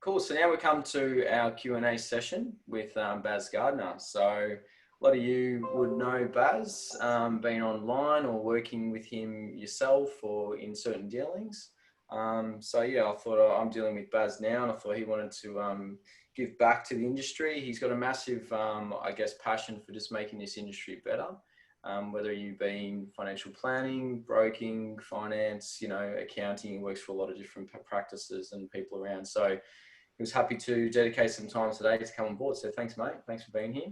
Cool. So now we come to our Q&A session with Baz Gardner. So a lot of you would know Baz, being online or working with him yourself or in certain dealings. So yeah, I thought I'm dealing with Baz now, and I thought he wanted to give back to the industry. He's got a massive, I guess, passion for just making this industry better. Whether you be in financial planning, broking, finance, accounting, he works for a lot of different practices and people around. So he was happy to dedicate some time today to come on board. So thanks, mate. Thanks for being here.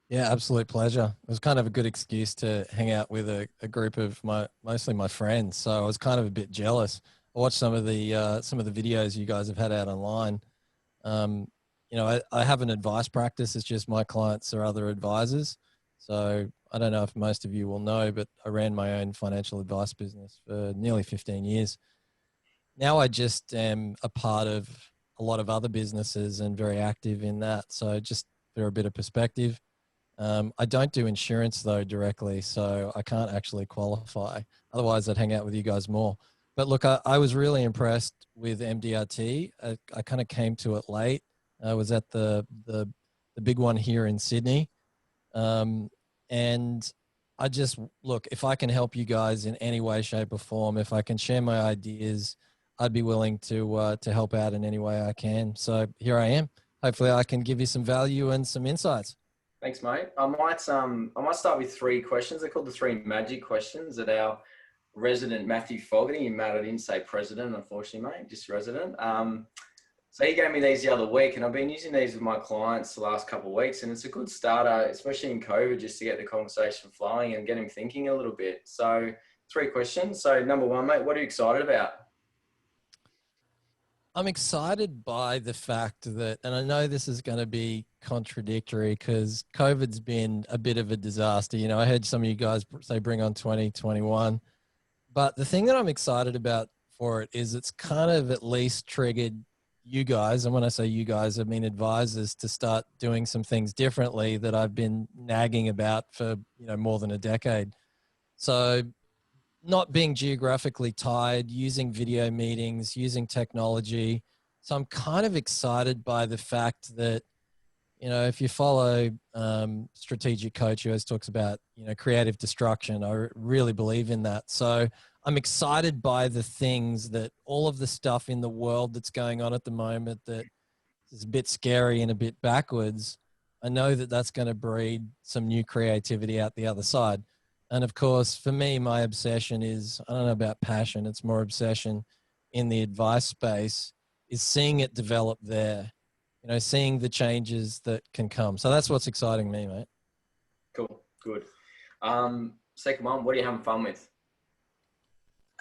Yeah, absolute pleasure. It was kind of a good excuse to hang out with a group of mostly my friends. So I was kind of a bit jealous. I watched some of the videos you guys have had out online. I have an advice practice. It's just my clients are other advisors. So I don't know if most of you will know, but I ran my own financial advice business for nearly 15 years. Now I just am a part of a lot of other businesses and very active in that. So just for a bit of perspective, I don't do insurance though directly, so I can't actually qualify. Otherwise I'd hang out with you guys more. But look, I was really impressed with MDRT. I kind of came to it late. I was at the big one here in Sydney. And I just, look, if I can help you guys in any way, shape or form, if I can share my ideas, I'd be willing to help out in any way I can. So here I am. Hopefully I can give you some value and some insights. Thanks, mate. I might start with 3 questions. They're called the 3 magic questions that our resident Matthew Fogarty, and Matt, I didn't say president, unfortunately, mate, just resident. So he gave me these the other week, and I've been using these with my clients the last couple of weeks, and it's a good starter, especially in COVID, just to get the conversation flowing and get him thinking a little bit. So 3 questions. So number 1, mate, what are you excited about? I'm excited by the fact that, and I know this is going to be contradictory because COVID's been a bit of a disaster. I heard some of you guys say bring on 2021, but the thing that I'm excited about for it is it's kind of at least triggered you guys, and when I say you guys, I mean advisors, to start doing some things differently that I've been nagging about for more than a decade. So not being geographically tied, using video meetings, using technology. So I'm kind of excited by the fact that, if you follow Strategic Coach, who always talks about, creative destruction, I really believe in that. So I'm excited by the things that all of the stuff in the world that's going on at the moment that is a bit scary and a bit backwards. I know that that's going to breed some new creativity out the other side. And of course, for me, my obsession is, I don't know about passion, it's more obsession in the advice space, is seeing it develop there, seeing the changes that can come. So that's what's exciting me, mate. Cool, good. Second one, what are you having fun with?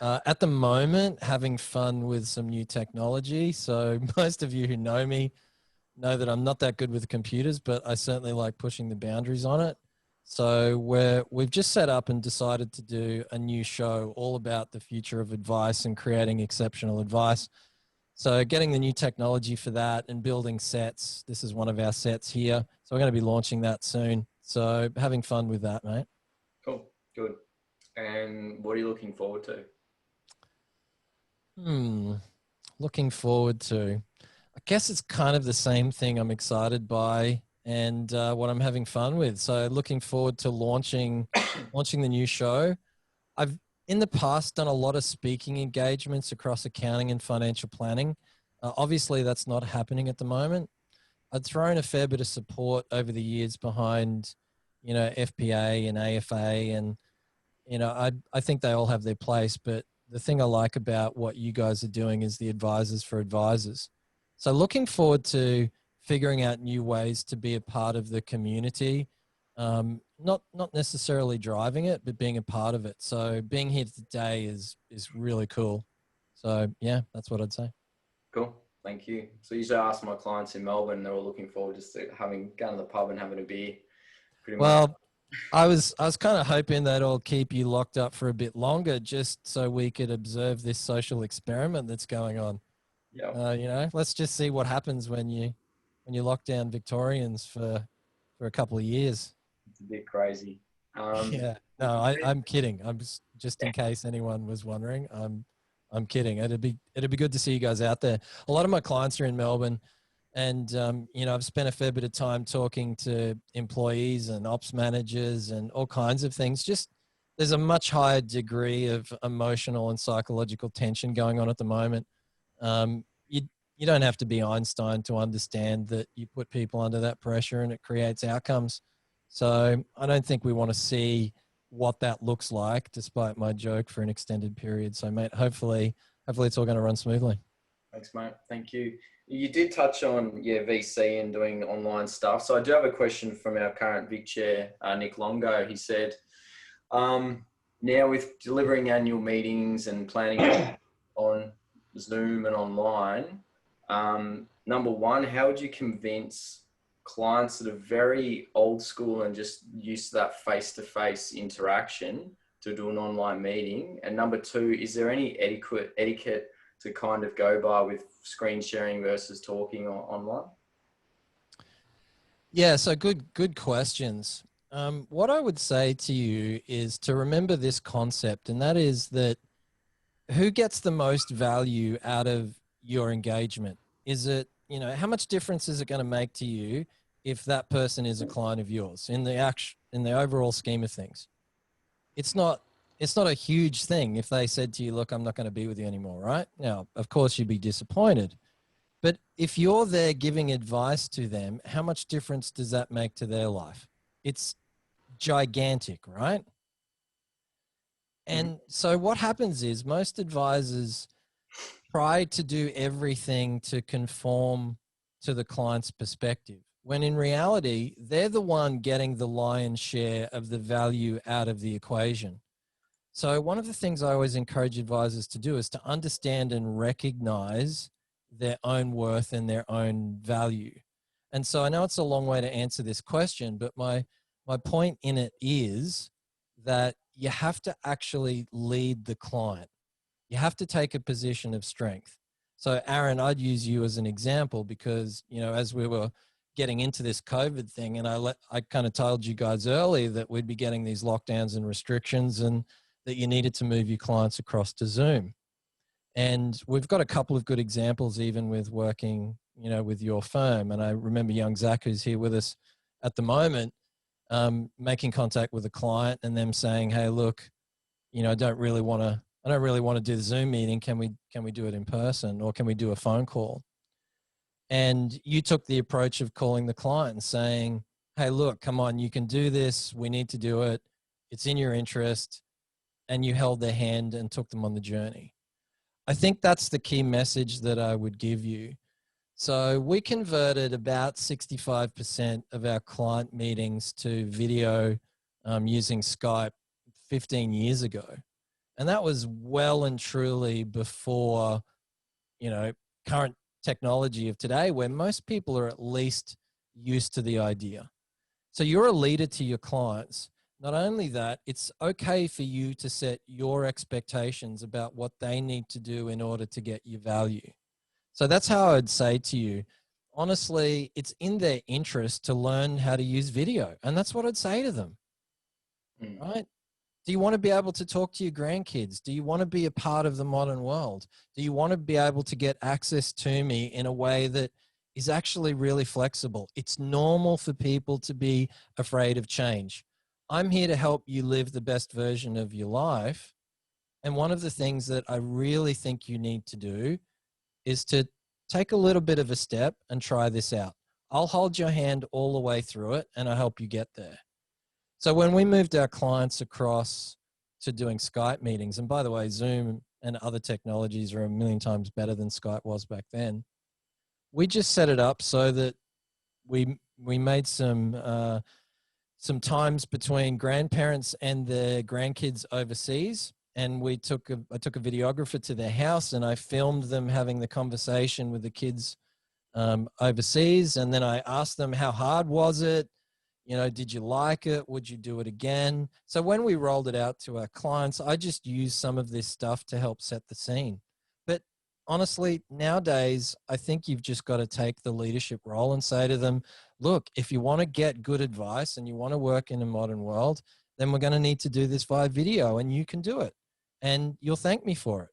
At the moment, having fun with some new technology. So most of you who know me know that I'm not that good with computers, but I certainly like pushing the boundaries on it. So we've just set up and decided to do a new show all about the future of advice and creating exceptional advice. So getting the new technology for that and building sets. This is one of our sets here. So we're going to be launching that soon. So having fun with that, mate. Cool, good. And what are you looking forward to? Looking forward to, I guess it's kind of the same thing I'm excited by and what I'm having fun with. So looking forward to launching the new show. I've in the past done a lot of speaking engagements across accounting and financial planning. Obviously that's not happening at the moment. I've thrown a fair bit of support over the years behind, FPA and AFA, and, I think they all have their place, but the thing I like about what you guys are doing is the advisors for advisors. So looking forward to figuring out new ways to be a part of the community, not necessarily driving it, but being a part of it. So being here today is really cool. So yeah, that's what I'd say. Cool, thank you. So usually I ask my clients in Melbourne, they're all looking forward just to going to the pub and having a beer. Well, I was kind of hoping that I'll keep you locked up for a bit longer, just so we could observe this social experiment that's going on. Yeah. Let's just see what happens when you lock down Victorians for a couple of years. It's a bit crazy. Yeah. No, I'm kidding. I'm just in case anyone was wondering. I'm kidding. It'd be good to see you guys out there. A lot of my clients are in Melbourne. And, you know, I've spent a fair bit of time talking to employees and ops managers and all kinds of things. Just there's a much higher degree of emotional and psychological tension going on at the moment. You, you don't have to be Einstein to understand that you put people under that pressure and it creates outcomes. So I don't think we want to see what that looks like, despite my joke, for an extended period. So, mate, hopefully it's all going to run smoothly. Thanks, mate. Thank you. You did touch on, VC and doing online stuff. So I do have a question from our current Vic Chair, Nick Longo. He said, now with delivering annual meetings and planning on Zoom and online, number one, how would you convince clients that are very old school and just used to that face-to-face interaction to do an online meeting? And number two, is there any etiquette to kind of go by with screen sharing versus talking online? Yeah, so good questions. What I would say to you is to remember this concept, and that is that who gets the most value out of your engagement? Is it, you know, how much difference is it going to make to you if that person is a client of yours in the overall scheme of things? It's not a huge thing if they said to you, look, I'm not going to be with you anymore, right? Now, of course, you'd be disappointed. But if you're there giving advice to them, how much difference does that make to their life? It's gigantic, right? And so what happens is most advisors try to do everything to conform to the client's perspective, when in reality, they're the one getting the lion's share of the value out of the equation. So one of the things I always encourage advisors to do is to understand and recognize their own worth and their own value. And so I know it's a long way to answer this question, but my point in it is that you have to actually lead the client. You have to take a position of strength. So Aaron, I'd use you as an example because, you know, as we were getting into this COVID thing, and I kind of told you guys early that we'd be getting these lockdowns and restrictions and that you needed to move your clients across to Zoom. And we've got a couple of good examples, even with working, you know, with your firm. And I remember young Zach, who's here with us at the moment, making contact with a client and them saying, hey, look, you know, I don't really want to do the Zoom meeting. Can we do it in person, or can we do a phone call? And you took the approach of calling the client and saying, hey, look, come on, you can do this. We need to do it. It's in your interest. And you held their hand and took them on the journey. I think that's the key message that I would give you. So we converted about 65% of our client meetings to video using Skype 15 years ago. And that was well and truly before, you know, current technology of today, where most people are at least used to the idea. So you're a leader to your clients. Not only that, it's okay for you to set your expectations about what they need to do in order to get your value. So that's how I'd say to you, honestly, it's in their interest to learn how to use video. And that's what I'd say to them, right? Do you want to be able to talk to your grandkids? Do you want to be a part of the modern world? Do you want to be able to get access to me in a way that is actually really flexible? It's normal for people to be afraid of change. I'm here to help you live the best version of your life. And one of the things that I really think you need to do is to take a little bit of a step and try this out. I'll hold your hand all the way through it and I'll help you get there. So when we moved our clients across to doing Skype meetings, and by the way, Zoom and other technologies are a million times better than Skype was back then, we just set it up so that we made some times between grandparents and their grandkids overseas. And I took a videographer to their house and I filmed them having the conversation with the kids overseas. And then I asked them, how hard was it? You know, did you like it? Would you do it again? So when we rolled it out to our clients, I just used some of this stuff to help set the scene. But honestly, nowadays, I think you've just got to take the leadership role and say to them, look, if you want to get good advice and you want to work in a modern world, then we're going to need to do this via video and you can do it and you'll thank me for it.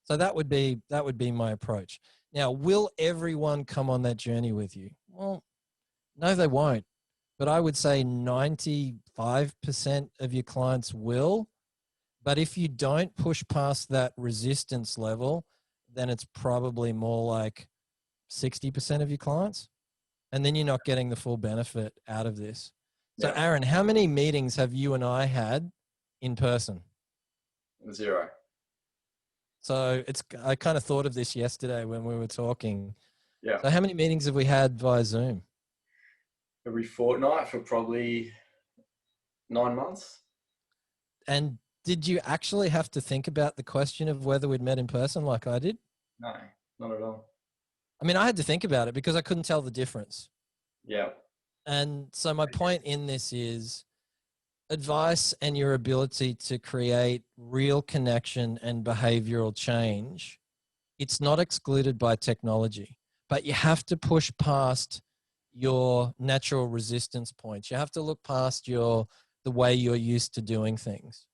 So that would be my approach. Now, will everyone come on that journey with you? Well, no, they won't. But I would say 95% of your clients will. But if you don't push past that resistance level, then it's probably more like 60% of your clients. And then you're not getting the full benefit out of this. So, Yeah. Aaron, how many meetings have you and I had in person? 0. So I kind of thought of this yesterday when we were talking. Yeah. So how many meetings have we had via Zoom? Every fortnight for probably 9 months. And did you actually have to think about the question of whether we'd met in person like I did? No, not at all. I mean, I had to think about it because I couldn't tell the difference. Yeah. And so my point in this is advice and your ability to create real connection and behavioral change. It's not excluded by technology, but you have to push past your natural resistance points. You have to look past the way you're used to doing things.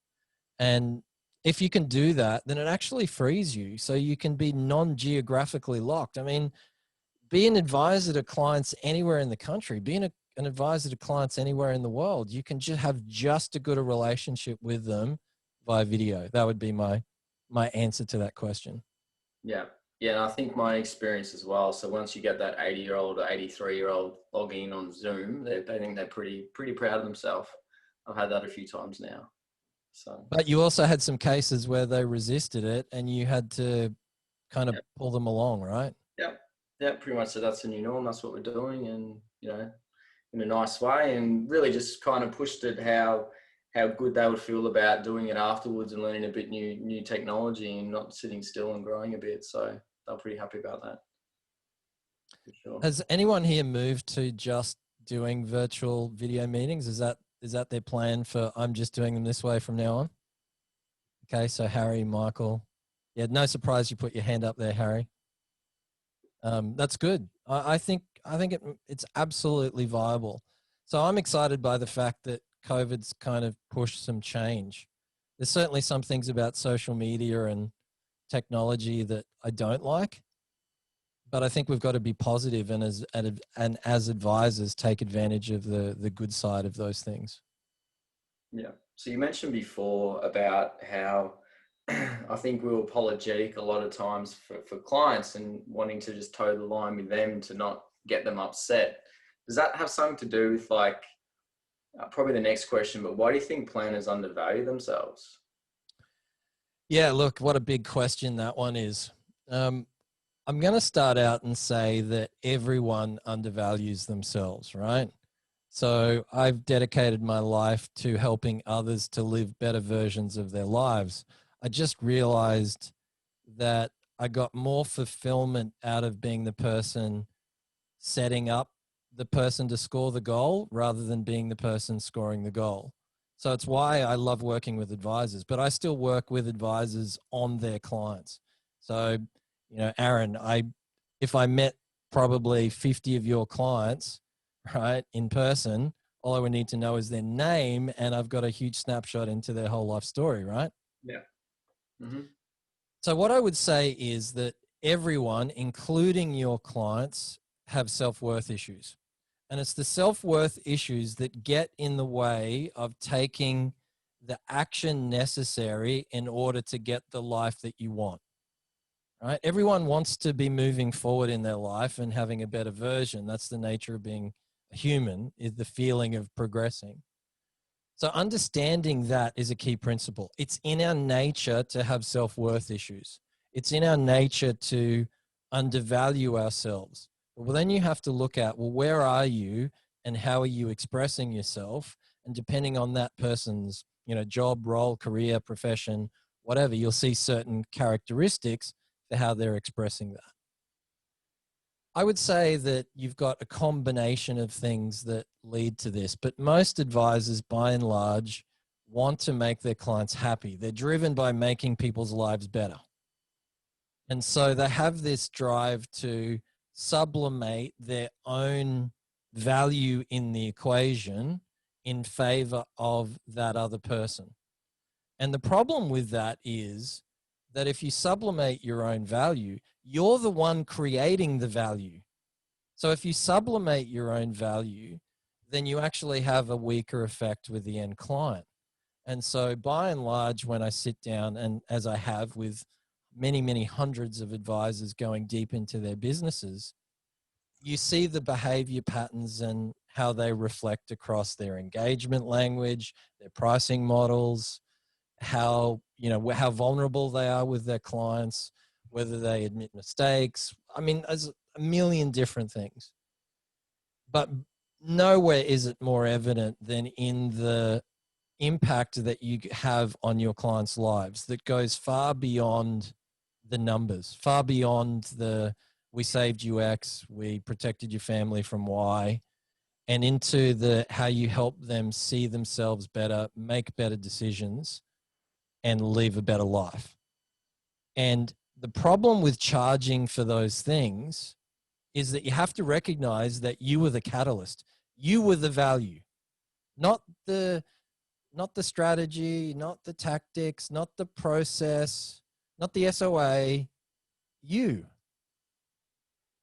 And if you can do that, then it actually frees you so you can be non-geographically locked. I mean, be an advisor to clients anywhere in the country, an advisor to clients anywhere in the world. You can just have just as good a relationship with them via video. That would be my answer to that question. Yeah. Yeah. And I think my experience as well. So once you get that 80-year-old or 83-year-old logging on Zoom, they think they're pretty proud of themselves. I've had that a few times now. So, But you also had some cases where they resisted it and you had to kind of yeah. pull them along, right? Yeah. Yeah. Pretty much. So that's the new norm. That's what we're doing. And, in a nice way, and really just kind of pushed it how good they would feel about doing it afterwards and learning a bit new technology and not sitting still and growing a bit. So they're pretty happy about that. For sure. Has anyone here moved to just doing virtual video meetings? Is that their plan for I'm just doing them this way from now on? Okay, so Harry, Michael. Yeah, no surprise you put your hand up there, Harry. That's good. I think it's absolutely viable. So I'm excited by the fact that COVID's kind of pushed some change. There's certainly some things about social media and technology that I don't like, but I think we've got to be positive and as advisors take advantage of the good side of those things. Yeah. So you mentioned before about how I think we were apologetic a lot of times for clients and wanting to just toe the line with them to not get them upset. Does that have something to do with probably the next question, but why do you think planners undervalue themselves? Yeah, look, what a big question that one is. I'm going to start out and say that everyone undervalues themselves, right? So I've dedicated my life to helping others to live better versions of their lives. I just realized that I got more fulfillment out of being the person setting up the person to score the goal rather than being the person scoring the goal. So it's why I love working with advisors, but I still work with advisors on their clients. So, Aaron, if I met probably 50 of your clients, right, in person, all I would need to know is their name and I've got a huge snapshot into their whole life story, right? Yeah. Mm-hmm. So what I would say is that everyone, including your clients, have self-worth issues. And it's the self-worth issues that get in the way of taking the action necessary in order to get the life that you want. Right? Everyone wants to be moving forward in their life and having a better version. That's the nature of being a human, is the feeling of progressing. So understanding that is a key principle. It's in our nature to have self-worth issues. It's in our nature to undervalue ourselves. Well, then you have to look at, well, where are you and how are you expressing yourself? And depending on that person's, job, role, career, profession, whatever, you'll see certain characteristics for how they're expressing that. I would say that you've got a combination of things that lead to this, but most advisors, by and large, want to make their clients happy. They're driven by making people's lives better. And so they have this drive to sublimate their own value in the equation in favor of that other person. And the problem with that is that if you sublimate your own value, you're the one creating the value. So if you sublimate your own value, then you actually have a weaker effect with the end client. And so by and large, when I sit down, and as I have with many, many hundreds of advisors going deep into their businesses, you see the behavior patterns and how they reflect across their engagement language, their pricing models, how, you know, how vulnerable they are with their clients, whether they admit mistakes. I mean, there's a million different things. But nowhere is it more evident than in the impact that you have on your clients' lives that goes far beyond the numbers, far beyond the we saved you X, we protected your family from Y, and into the how you help them see themselves better, make better decisions, and live a better life. And the problem with charging for those things is that you have to recognize that you were the catalyst. You were the value, not the strategy, not the tactics, not the process, not the SOA, you.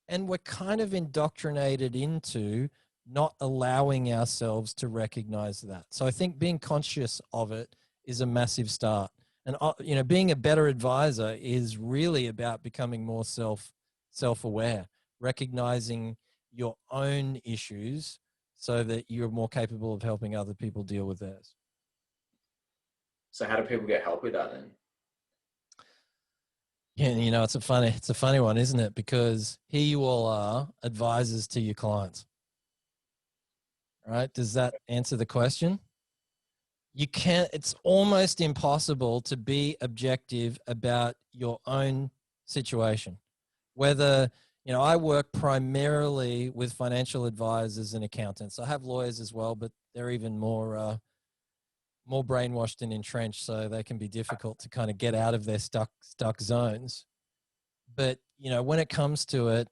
And we're kind of indoctrinated into not allowing ourselves to recognize that. So I think being conscious of it is a massive start. And, you know, being a better advisor is really about becoming more self-aware, recognizing your own issues so that you're more capable of helping other people deal with theirs. So how do people get help with that then? Yeah, you know, it's a funny one, isn't it? Because here you all are, advisors to your clients. Right? Does that answer the question? You can't, it's almost impossible to be objective about your own situation. Whether, you know, I work primarily with financial advisors and accountants. I have lawyers as well, but they're even more brainwashed and entrenched, so they can be difficult to kind of get out of their stuck zones. But, you know, when it comes to it,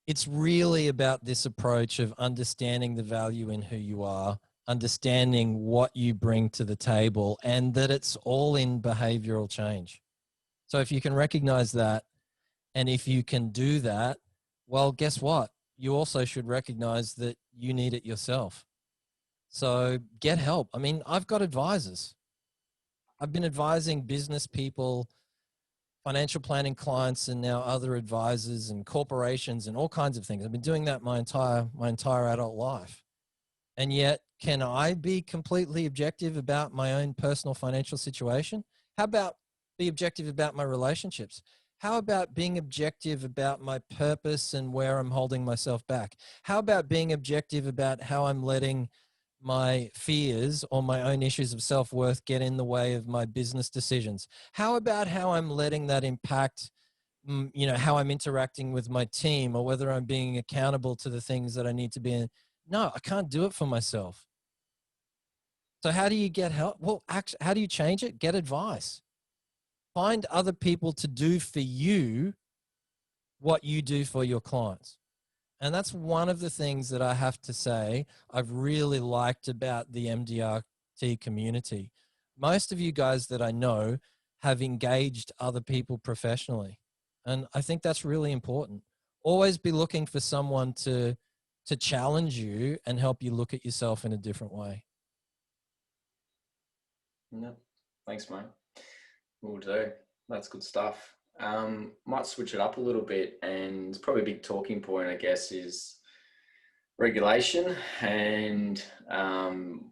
it's really about this approach of understanding the value in who you are, understanding what you bring to the table, and that it's all in behavioral change. So if you can recognize that, and if you can do that, well, guess what? You also should recognize that you need it yourself. So get help. I mean, I've got advisors. I've been advising business people, financial planning clients, and now other advisors and corporations and all kinds of things. I've been doing that my entire adult life. And yet, can I be completely objective about my own personal financial situation? How about be objective about my relationships? How about being objective about my purpose and where I'm holding myself back? How about being objective about how I'm letting my fears or my own issues of self-worth get in the way of my business decisions? How about how I'm letting that impact, you know, how I'm interacting with my team, or whether I'm being accountable to the things that I need to be in? No, I can't do it for myself. So how do you get help? Well, actually, how do you change it? Get advice. Find other people to do for you what you do for your clients. And that's one of the things that I have to say I've really liked about the MDRT community. Most of you guys that I know have engaged other people professionally. And I think that's really important. Always be looking for someone to challenge you and help you look at yourself in a different way. No, thanks, mate. Will do. That's good stuff. Might switch it up a little bit, and probably a big talking point, I guess, is regulation and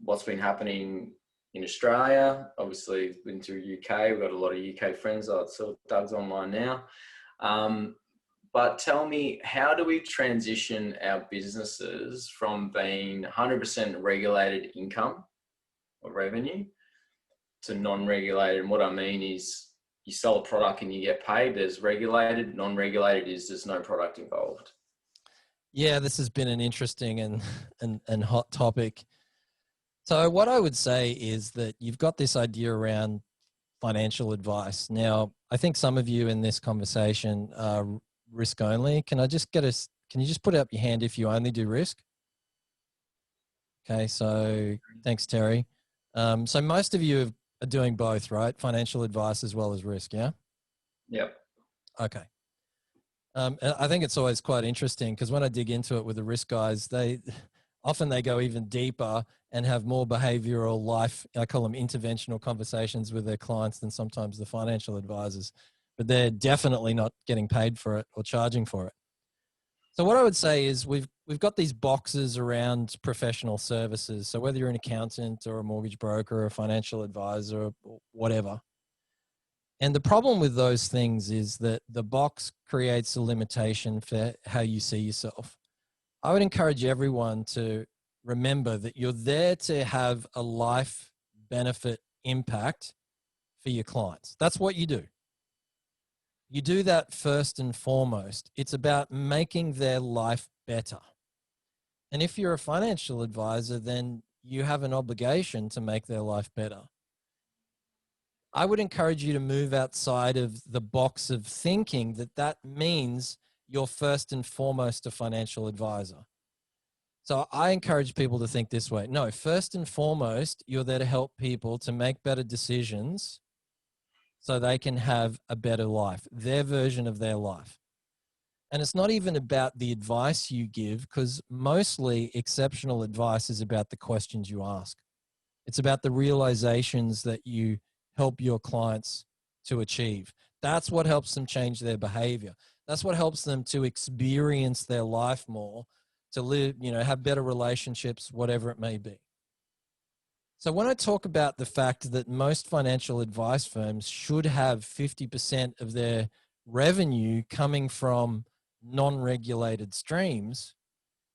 what's been happening in Australia. Obviously, been through UK. We've got a lot of UK friends. So Doug's online now. But tell me, how do we transition our businesses from being 100% regulated income or revenue to non-regulated? And what I mean is, you sell a product and you get paid. There's regulated. Non-regulated is there's no product involved. Yeah, this has been an interesting and hot topic. So what I would say is that you've got this idea around financial advice. Now, I think some of you in this conversation are risk only. Can you just put up your hand if you only do risk? Okay, so thanks, Terry. So most of you are doing both, right? Financial advice as well as risk, yeah? Yep. Okay. And I think it's always quite interesting because when I dig into it with the risk guys, they go even deeper and have more behavioral life, I call them interventional conversations with their clients than sometimes the financial advisors, but they're definitely not getting paid for it or charging for it. So what I would say is we've got these boxes around professional services. So whether you're an accountant or a mortgage broker or a financial advisor or whatever. And the problem with those things is that the box creates a limitation for how you see yourself. I would encourage everyone to remember that you're there to have a life benefit impact for your clients. That's what you do. You do that first and foremost. It's about making their life better. And if you're a financial advisor, then you have an obligation to make their life better. I would encourage you to move outside of the box of thinking that that means you're first and foremost a financial advisor. So I encourage people to think this way. No, first and foremost, you're there to help people to make better decisions so they can have a better life, their version of their life. And it's not even about the advice you give, because mostly exceptional advice is about the questions you ask. It's about the realizations that you help your clients to achieve. That's what helps them change their behavior. That's what helps them to experience their life more, to live, have better relationships, whatever it may be. So when I talk about the fact that most financial advice firms should have 50% of their revenue coming from non-regulated streams,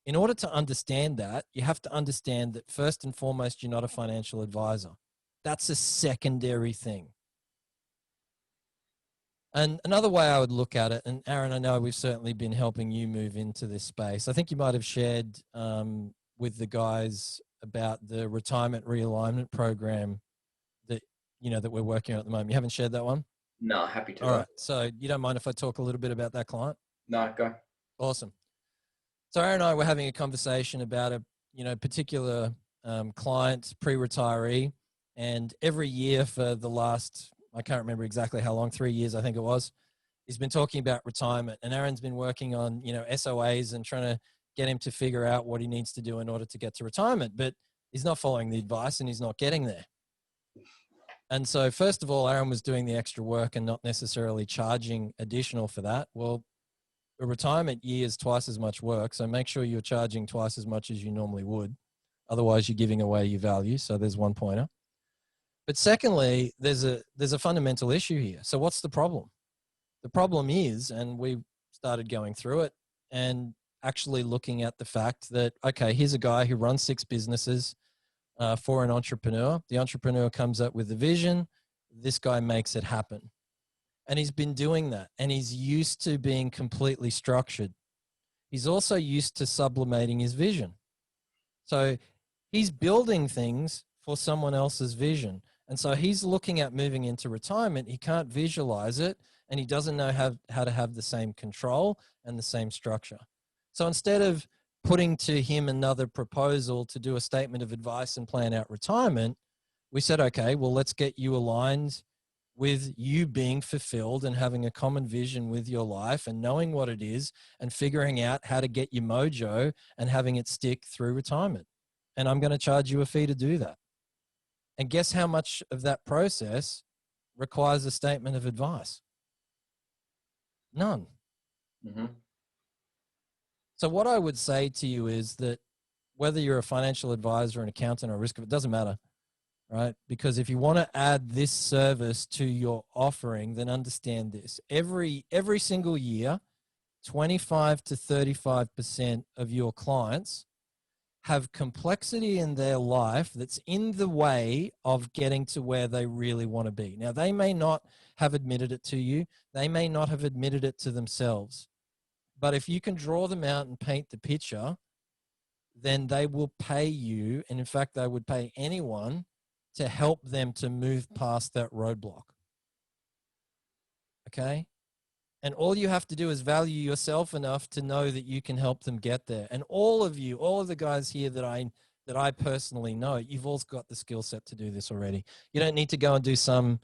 in order to understand that, you have to understand that first and foremost, you're not a financial advisor. That's a secondary thing. And another way I would look at it, and Aaron, I know we've certainly been helping you move into this space. I think you might have shared with the guys about the retirement realignment program that, that we're working on at the moment. You haven't shared that one? No, happy to. All right. So you don't mind if I talk a little bit about that client? No, go. Awesome. So Aaron and I were having a conversation about a particular client, pre-retiree, and every year for the last, I can't remember exactly how long, 3 years I think it was, he's been talking about retirement. And Aaron's been working on SOAs and trying to get him to figure out what he needs to do in order to get to retirement, but he's not following the advice and he's not getting there. And so first of all, Aaron was doing the extra work and not necessarily charging additional for that. Well, a retirement year is twice as much work, so make sure you're charging twice as much as you normally would. Otherwise, you're giving away your value. So there's one pointer. But secondly, there's a fundamental issue here. So what's the problem? The problem is, and we started going through it and actually looking at the fact that, okay, here's a guy who runs 6 businesses for an entrepreneur. The entrepreneur comes up with a vision. This guy makes it happen. And he's been doing that. And he's used to being completely structured. He's also used to sublimating his vision. So he's building things for someone else's vision. And so he's looking at moving into retirement. He can't visualize it. And he doesn't know how to have the same control and the same structure. So instead of putting to him another proposal to do a statement of advice and plan out retirement, we said, okay, well, let's get you aligned with you being fulfilled and having a common vision with your life and knowing what it is and figuring out how to get your mojo and having it stick through retirement. And I'm going to charge you a fee to do that. And guess how much of that process requires a statement of advice? None. Mm-hmm. So what I would say to you is that whether you're a financial advisor, an accountant, or a risk, it doesn't matter. Right? Because if you want to add this service to your offering, then understand this. Every single year, 25 to 35% of your clients have complexity in their life that's in the way of getting to where they really want to be. Now, they may not have admitted it to you. They may not have admitted it to themselves. But if you can draw them out and paint the picture, then they will pay you. And in fact, they would pay anyone to help them to move past that roadblock. Okay? And all you have to do is value yourself enough to know that you can help them get there. And all of you, all of the guys here that I personally know, you've all got the skill set to do this already. You don't need to go and do some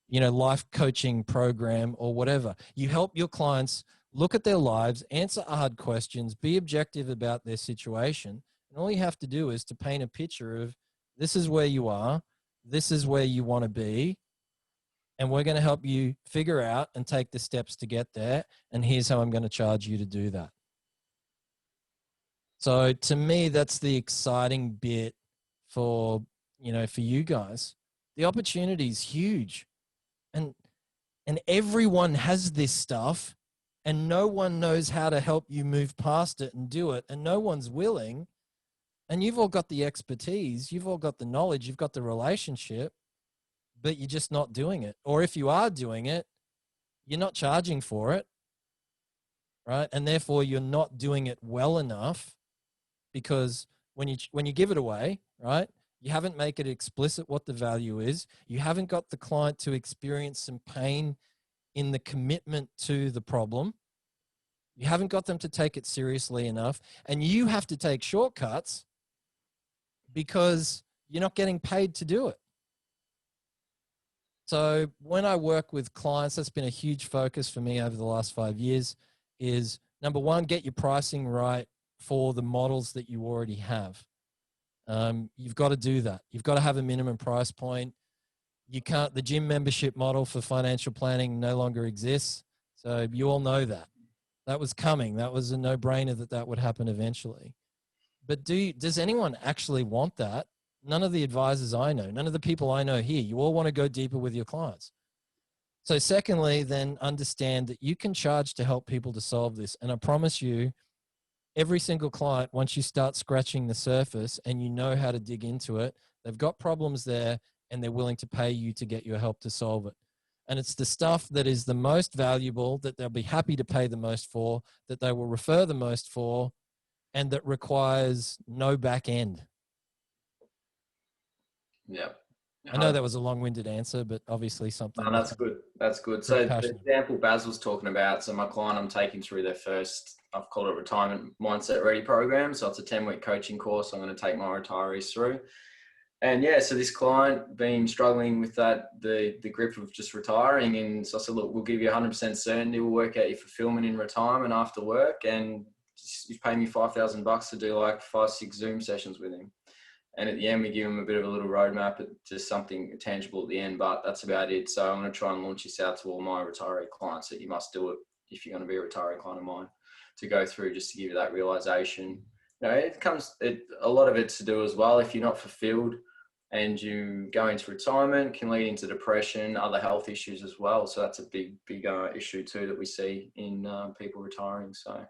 life coaching program or whatever. You help your clients look at their lives, answer hard questions, be objective about their situation. And all you have to do is to paint a picture of, this is where you are, this is where you want to be, and we're going to help you figure out and take the steps to get there. And here's how I'm going to charge you to do that. So to me, that's the exciting bit for you guys. The opportunity is huge, and everyone has this stuff, and no one knows how to help you move past it and do it, and no one's willing. And you've all got the expertise, you've all got the knowledge, you've got the relationship, but you're just not doing it. Or if you are doing it, you're not charging for it, right? And therefore you're not doing it well enough, because when you give it away, right, you haven't made it explicit what the value is. You haven't got the client to experience some pain in the commitment to the problem. You haven't got them to take it seriously enough, and you have to take shortcuts because you're not getting paid to do it. So when I work with clients, that's been a huge focus for me over the last 5 years, is number one, get your pricing right for the models that you already have. You've got to do that. You've got to have a minimum price point. You can't, the gym membership model for financial planning no longer exists. So you all know that. That was coming. That was a no-brainer that would happen eventually. But does anyone actually want that? None of the advisors I know, none of the people I know here, you all want to go deeper with your clients. So secondly, then understand that you can charge to help people to solve this. And I promise you, every single client, once you start scratching the surface and you know how to dig into it, they've got problems there and they're willing to pay you to get your help to solve it. And it's the stuff that is the most valuable, that they'll be happy to pay the most for, that they will refer the most for, and that requires no back end. Yeah. I know that was a long-winded answer, but obviously something. No, that's good. That's good. So the passionate. example Baz was talking about, so my client, I'm taking through their first, I've called it retirement mindset ready program. So it's a 10-week coaching course I'm going to take my retirees through. And yeah, so this client been struggling with that, the grip of just retiring. And so I said, look, we'll give you 100% certainty. We'll work out your fulfillment in retirement after work. And you've paid me $5,000 to do like 5-6 Zoom sessions with him. And at the end, we give them a bit of a little roadmap, just something tangible at the end, but that's about it. So I'm going to try and launch this out to all my retiree clients, that you must do it if you're going to be a retiree client of mine, to go through, just to give you that realization. A lot of it's to do as well. If you're not fulfilled and you go into retirement, can lead into depression, other health issues as well. So that's a big issue too that we see in people retiring. So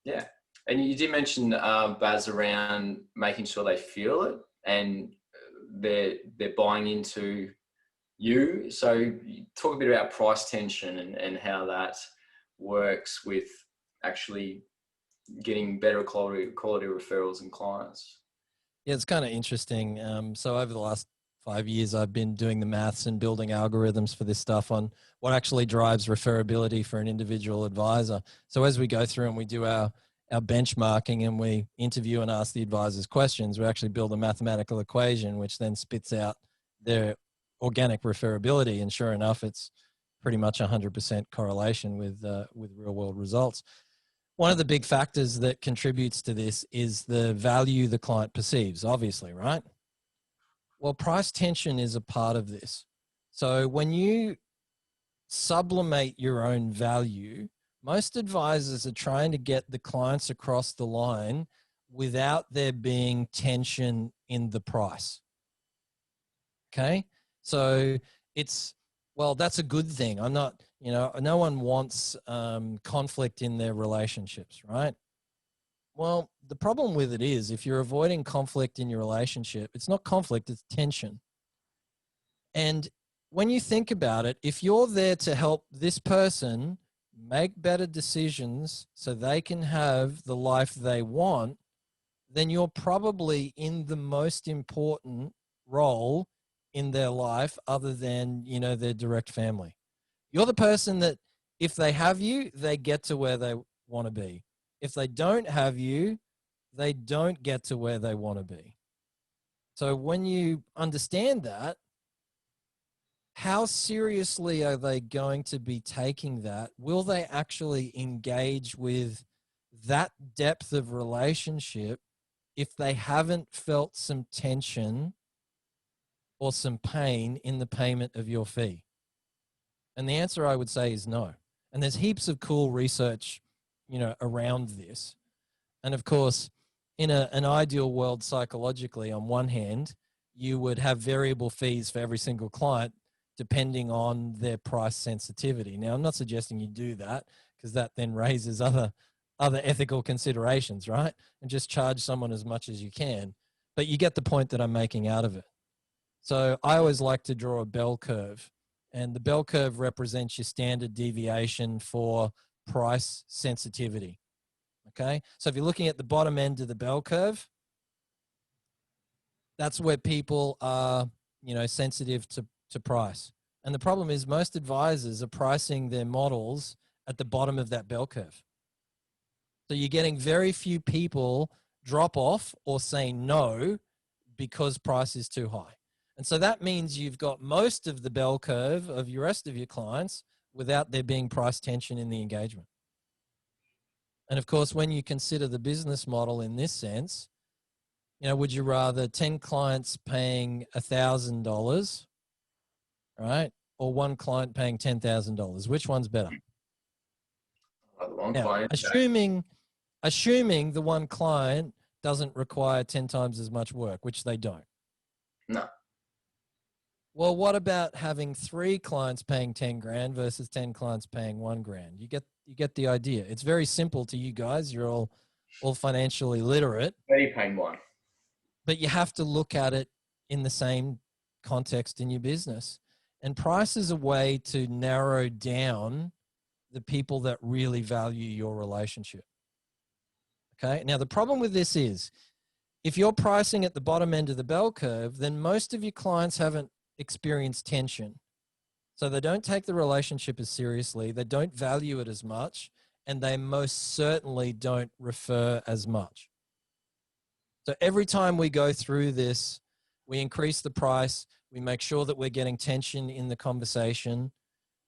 yeah. And you did mention, Baz, around making sure they feel it and they're buying into you. So talk a bit about price tension and how that works with actually getting better quality referrals and clients. Yeah, it's kind of interesting. So over the last 5 years, I've been doing the maths and building algorithms for this stuff on what actually drives referability for an individual advisor. So as we go through and we do our benchmarking and we interview and ask the advisors questions, we actually build a mathematical equation, which then spits out their organic referability. And sure enough, it's pretty much 100% correlation with real world results. One of the big factors that contributes to this is the value the client perceives, obviously, right? Well, price tension is a part of this. So when you sublimate your own value, most advisors are trying to get the clients across the line without there being tension in the price. Okay. So that's a good thing. I'm not, no one wants conflict in their relationships, right? Well, the problem with it is, if you're avoiding conflict in your relationship, it's not conflict, it's tension. And when you think about it, if you're there to help this person make better decisions so they can have the life they want, then you're probably in the most important role in their life other than, their direct family. You're the person that, if they have you, they get to where they want to be. If they don't have you, they don't get to where they want to be. So when you understand that, how seriously are they going to be taking that? Will they actually engage with that depth of relationship if they haven't felt some tension or some pain in the payment of your fee? And the answer I would say is no. And there's heaps of cool research, around this. And of course, in an ideal world psychologically, on one hand, you would have variable fees for every single client depending on their price sensitivity. Now, I'm not suggesting you do that, because that then raises other ethical considerations, right? And just charge someone as much as you can. But you get the point that I'm making out of it. So I always like to draw a bell curve, and the bell curve represents your standard deviation for price sensitivity. Okay. So if you're looking at the bottom end of the bell curve, that's where people are, sensitive to price. And the problem is most advisors are pricing their models at the bottom of that bell curve. So you're getting very few people drop off or say no because price is too high. And so that means you've got most of the bell curve of your rest of your clients without there being price tension in the engagement. And of course, when you consider the business model in this sense, would you rather 10 clients paying $1,000, right? Or one client paying $10,000? Which one's better? One Now, client. assuming the one client doesn't require 10 times as much work, which they don't. No. Well, what about having 3 clients paying 10 grand versus 10 clients paying 1 grand? You get the idea. It's very simple to you guys. You're all financially literate. 30 paying 1. But you have to look at it in the same context in your business. And price is a way to narrow down the people that really value your relationship. Okay. Now, the problem with this is if you're pricing at the bottom end of the bell curve, then most of your clients haven't experienced tension. So they don't take the relationship as seriously. They don't value it as much. And they most certainly don't refer as much. So every time we go through this, we increase the price, we make sure that we're getting tension in the conversation,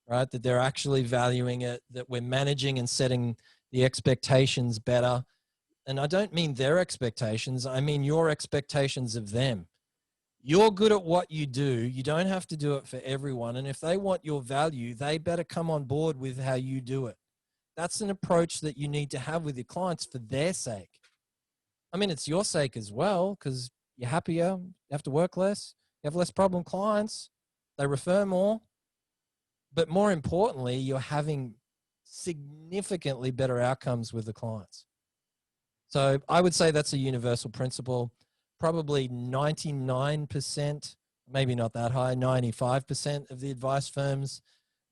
right? That they're actually valuing it, that we're managing and setting the expectations better. And I don't mean their expectations, I mean your expectations of them. You're good at what you do. You don't have to do it for everyone. And if they want your value, they better come on board with how you do it. That's an approach that you need to have with your clients for their sake. I mean, it's your sake as well, because you're happier, you have to work less, you have less problem clients, they refer more. But more importantly, you're having significantly better outcomes with the clients. So I would say that's a universal principle. Probably 99%, maybe not that high, 95% of the advice firms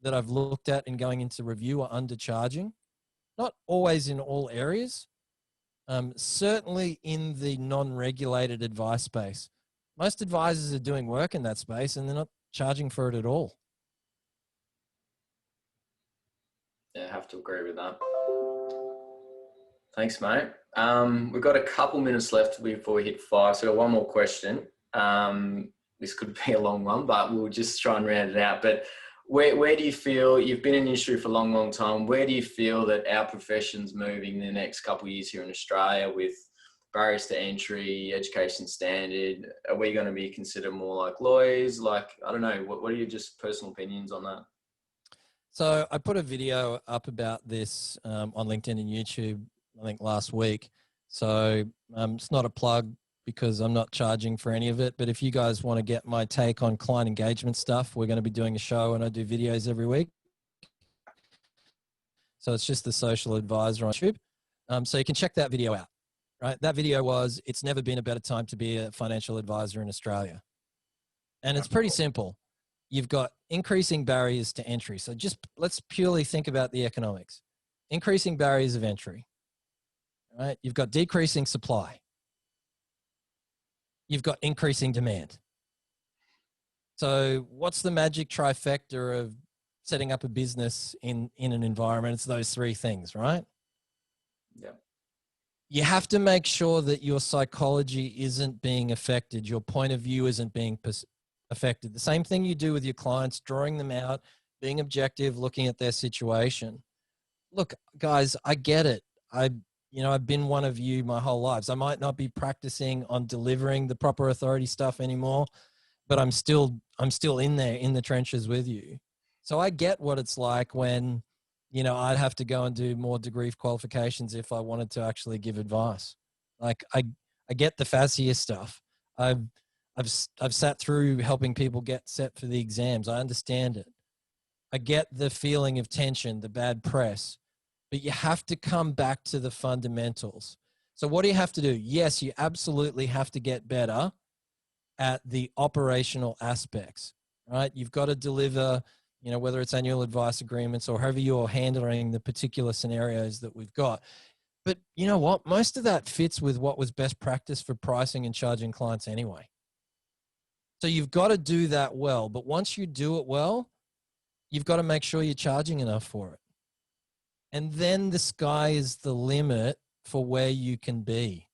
that I've looked at and going into review are undercharging. Not always in all areas. Certainly in the non-regulated advice space. Most advisors are doing work in that space and they're not charging for it at all. Yeah, I have to agree with that. Thanks, mate. We've got a couple minutes left before we hit 5. So one more question. This could be a long one, but we'll just try and round it out. But where do you feel, you've been in the industry for a long, long time, where do you feel that our profession's moving in the next couple of years here in Australia with barriers to entry, education standard? Are we going to be considered more like lawyers? Like, I don't know, what are your just personal opinions on that? So I put a video up about this on LinkedIn and YouTube, I think last week. So it's not a plug because I'm not charging for any of it. But if you guys want to get my take on client engagement stuff, we're going to be doing a show and I do videos every week. So it's just the social advisor on YouTube. So you can check that video out, right? That video was, it's never been a better time to be a financial advisor in Australia. And it's pretty simple. You've got increasing barriers to entry. So just let's purely think about the economics. Increasing barriers of entry, right? You've got decreasing supply. You've got increasing demand. So what's the magic trifecta of setting up a business in an environment? It's those 3 things, right? Yeah. You have to make sure that your psychology isn't being affected. Your point of view isn't being affected. The same thing you do with your clients, drawing them out, being objective, looking at their situation. Look, guys, I get it. I've been one of you my whole lives. I might not be practicing on delivering the proper authority stuff anymore, but I'm still in there in the trenches with you. So I get what it's like when, I'd have to go and do more degree qualifications if I wanted to actually give advice. Like I get the fancier stuff. I've I've sat through helping people get set for the exams. I understand it. I get the feeling of tension, the bad press, but you have to come back to the fundamentals. So what do you have to do? Yes, you absolutely have to get better at the operational aspects, right? You've got to deliver, whether it's annual advice agreements or however you're handling the particular scenarios that we've got. But you know what? Most of that fits with what was best practice for pricing and charging clients anyway. So you've got to do that well. But once you do it well, you've got to make sure you're charging enough for it. And then the sky is the limit for where you can be.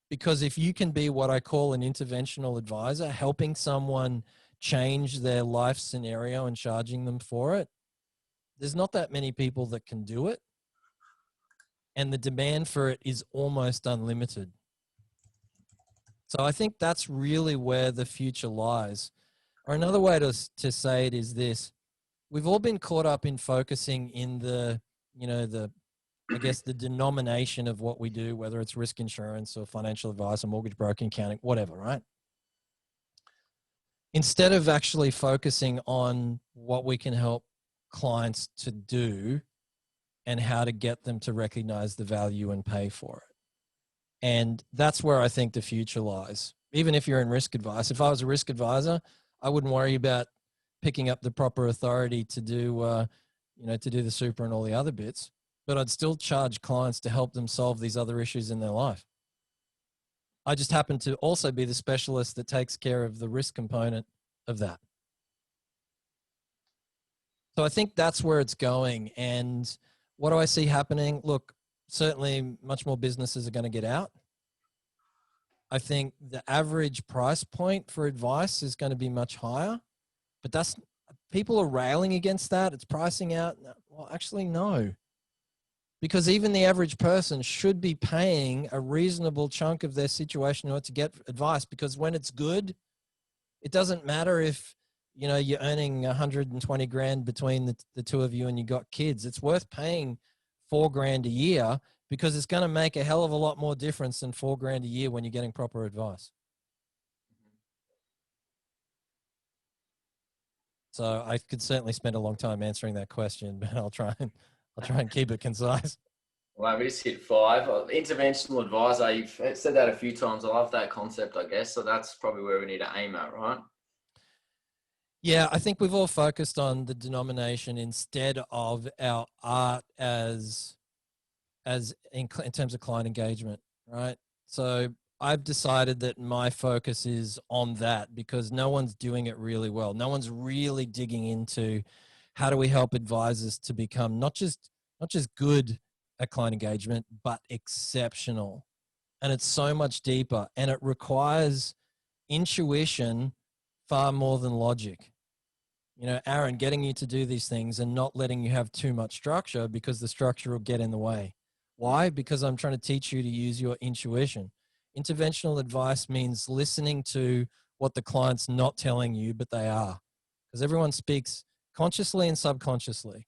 Because if you can be what I call an interventional advisor, helping someone change their life scenario and charging them for it, there's not that many people that can do it. And the demand for it is almost unlimited. So I think that's really where the future lies. Or another way to say it is this: we've all been caught up in focusing in I guess the denomination of what we do, whether it's risk insurance or financial advice or mortgage broking, accounting, whatever, right? Instead of actually focusing on what we can help clients to do and how to get them to recognize the value and pay for it. And that's where I think the future lies. Even if you're in risk advice, if I was a risk advisor, I wouldn't worry about picking up the proper authority to do, to do the super and all the other bits, but I'd still charge clients to help them solve these other issues in their life. I just happen to also be the specialist that takes care of the risk component of that. So I think that's where it's going. And what do I see happening? Look, certainly much more businesses are going to get out. I think the average price point for advice is going to be much higher, but people are railing against that. It's pricing out. Well, actually, no. Because even the average person should be paying a reasonable chunk of their situation in order to get advice, because when it's good, it doesn't matter if, you're earning 120 grand between the two of you and you got kids. It's worth paying $4,000 a year, because it's going to make a hell of a lot more difference than $4,000 a year when you're getting proper advice. So I could certainly spend a long time answering that question, but I'll try and keep it concise. Well, we just hit 5. Interventional advisor, you've said that a few times. I love that concept, I guess. So that's probably where we need to aim at, right? Yeah, I think we've all focused on the denomination instead of our art as in terms of client engagement, right? So I've decided that my focus is on that, because no one's doing it really well. No one's really digging into how do we help advisors to become not just good at client engagement, but exceptional. And it's so much deeper, and it requires intuition far more than logic. Aaron, getting you to do these things and not letting you have too much structure, because the structure will get in the way. Why? Because I'm trying to teach you to use your intuition. Interventional advice means listening to what the client's not telling you, but they are. Because everyone speaks consciously and subconsciously.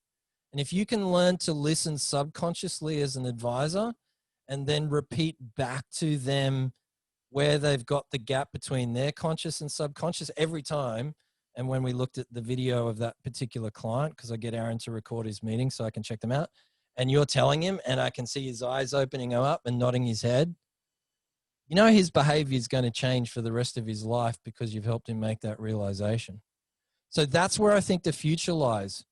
And if you can learn to listen subconsciously as an advisor and then repeat back to them where they've got the gap between their conscious and subconscious every time. And when we looked at the video of that particular client, because I get Aaron to record his meetings so I can check them out, and you're telling him and I can see his eyes opening up and nodding his head, his behavior is going to change for the rest of his life because you've helped him make that realization. So that's where I think the future lies,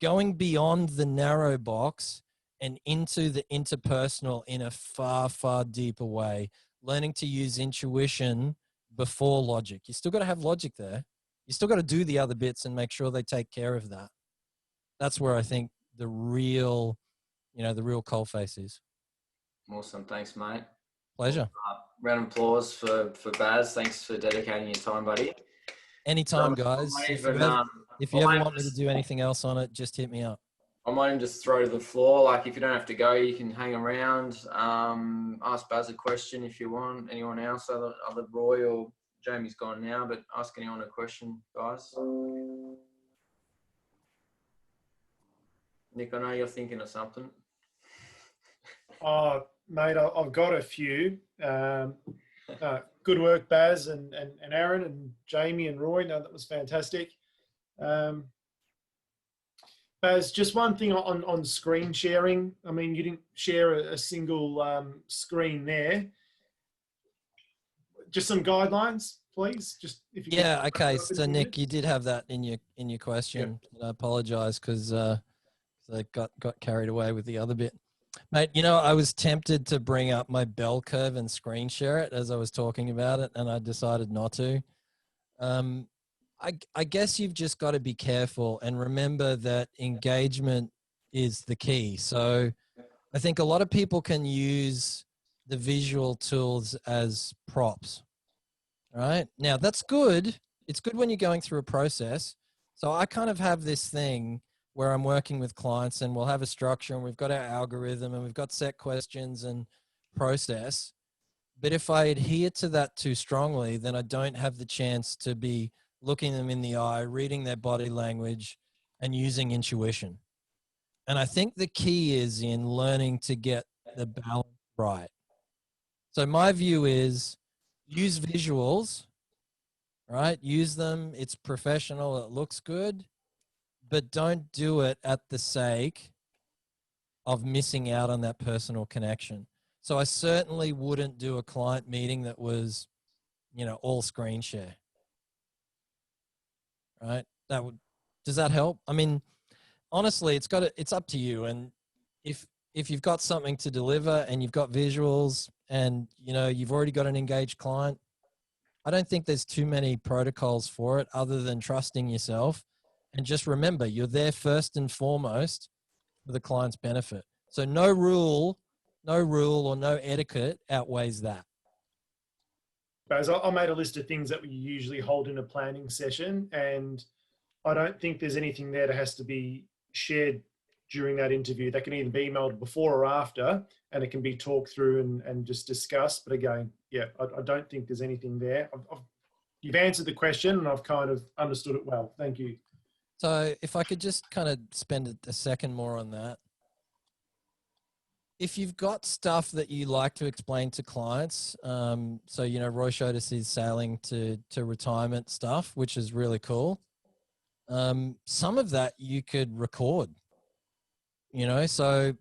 going beyond the narrow box and into the interpersonal in a far, far deeper way, learning to use intuition before logic. You still got to have logic there. You still got to do the other bits and make sure they take care of that. That's where I think the real coalface is. Awesome. Thanks, mate. Pleasure. Round of applause for Baz. Thanks for dedicating your time, buddy. Anytime, I guys. might If you even, ever, if I you ever might want me to just, do anything else on it, just hit me up. I might even just throw to the floor. Like if you don't have to go, you can hang around. Ask Baz a question if you want. Anyone else, other Roy or Jamie's gone now, but ask anyone a question, guys. Nick, I know you're thinking of something. Oh, mate, I've got a few. Good work, Baz and Aaron and Jamie and Roy. No, that was fantastic. Baz, just one thing on screen sharing. I mean, you didn't share a single screen there. Just some guidelines, please. Just if you Yeah. could Okay. So Nick, you did have that in your question. Yeah. I apologize because I got carried away with the other bit. Mate, you know, I was tempted to bring up my bell curve and screen share it as I was talking about it, and I decided not to. I guess you've just got to be careful and remember that engagement is the key. So I think a lot of people can use the visual tools as props, right? Now, that's good. It's good when you're going through a process. So I kind of have this thing where I'm working with clients and we'll have a structure and we've got our algorithm and we've got set questions and process. But if I adhere to that too strongly, then I don't have the chance to be looking them in the eye, reading their body language, and using intuition. And I think the key is in learning to get the balance right. So my view is use visuals, right? Use them. It's professional. It looks good, but don't do it at the sake of missing out on that personal connection. So I certainly wouldn't do a client meeting that was, you know, all screen share. Right? Does that help? I mean, honestly, it's up to you. And if you've got something to deliver and you've got visuals and, you know, you've already got an engaged client, I don't think there's too many protocols for it other than trusting yourself. And just remember, you're there first and foremost for the client's benefit. So no rule or no etiquette outweighs that. Baz, I made a list of things that we usually hold in a planning session, and I don't think there's anything there that has to be shared during that interview. That can either be emailed before or after, and it can be talked through and just discussed. But again, yeah, I don't think there's anything there. You've answered the question and I've kind of understood it well. Thank you. So if I could just kind of spend a second more on that. If you've got stuff that you like to explain to clients, so, you know, Roy showed us his sailing to retirement stuff, which is really cool. Some of that you could record, you know, so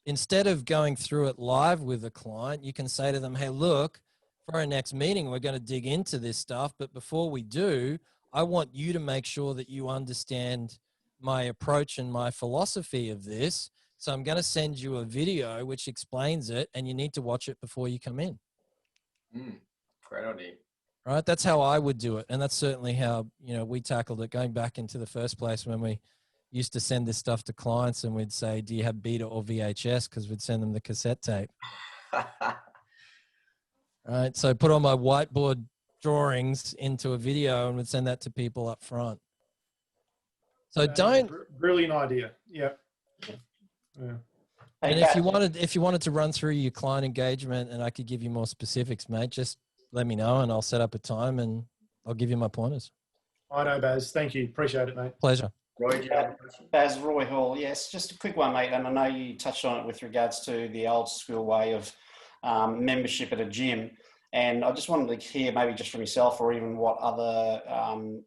instead of going through it live with a client, you can say to them, hey, look, for our next meeting, we're going to dig into this stuff. But before we do, I want you to make sure that you understand my approach and my philosophy of this. So I'm going to send you a video which explains it, and you need to watch it before you come in. Great idea. Right? That's how I would do it. And that's certainly how, you know, we tackled it going back into the first place when we used to send this stuff to clients and we'd say, do you have beta or VHS? Because we'd send them the cassette tape. Right. So put all my whiteboard drawings into a video and would send that to people up front. So don't. Brilliant idea. Yep. Yeah. And if you wanted to run through your client engagement and I could give you more specifics, mate, just let me know and I'll set up a time and I'll give you my pointers. I know, Baz. Thank you. Appreciate it, mate. Pleasure. Roy, do you have a question? Baz, Roy Hall. Yes, just a quick one, mate. And I know you touched on it with regards to the old school way of membership at a gym. And I just wanted to hear maybe just from yourself or even what other